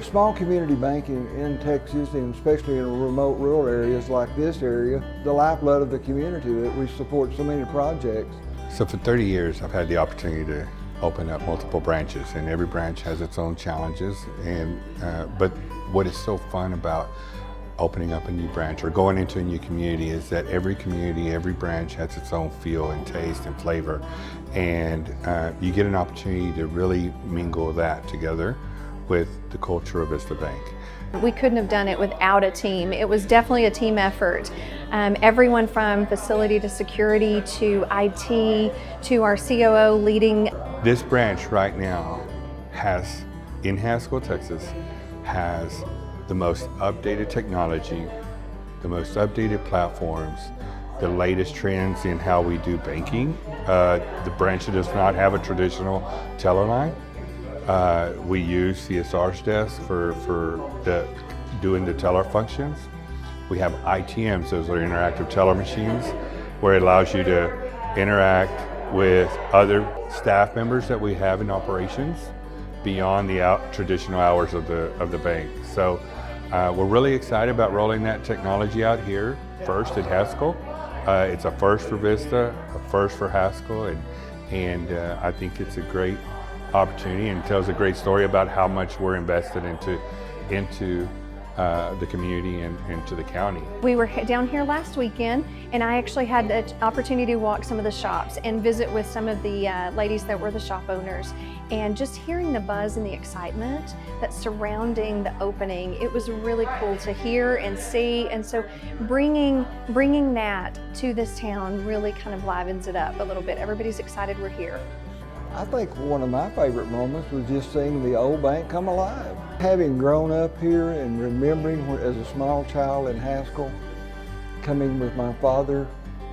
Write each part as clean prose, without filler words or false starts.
Small community banking in Texas, and especially in remote rural areas like this area, the lifeblood of the community that we support so many projects. So for 30 years, I've had the opportunity to open up multiple branches, and every branch has its own challenges. But what is so fun about opening up a new branch or going into a new community is that every community, every branch has its own feel and taste and flavor. And you get an opportunity to really mingle that together with the culture of Vista Bank. We couldn't have done it without a team. It was definitely a team effort. Everyone from facility to security to IT to our COO leading. This branch right now has, in Haskell, Texas, has the most updated technology, the most updated platforms, the latest trends in how we do banking. The branch does not have a traditional teller line. We use CSR's desk for doing the teller functions. We have ITMs, those are interactive teller machines, where it allows you to interact with other staff members that we have in operations beyond the traditional hours of the bank. So we're really excited about rolling that technology out here first at Haskell. It's a first for Vista, a first for Haskell, and I think it's a great opportunity and tells a great story about how much we're invested into the community and to the county. We were down here last weekend, and I actually had the opportunity to walk some of the shops and visit with some of the ladies that were the shop owners. And just hearing the buzz and the excitement that's surrounding the opening, it was really cool to hear and see. And so bringing that to this town really kind of livens it up a little bit. Everybody's excited we're here. I think one of my favorite moments was just seeing the old bank come alive. Having grown up here and remembering as a small child in Haskell, coming with my father,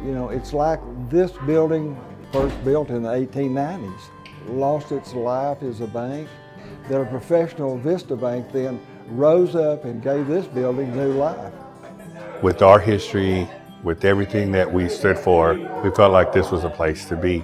you know, it's like this building, first built in the 1890s, lost its life as a bank. That a professional Vista Bank then rose up and gave this building new life. With our history, with everything that we stood for, we felt like this was a place to be.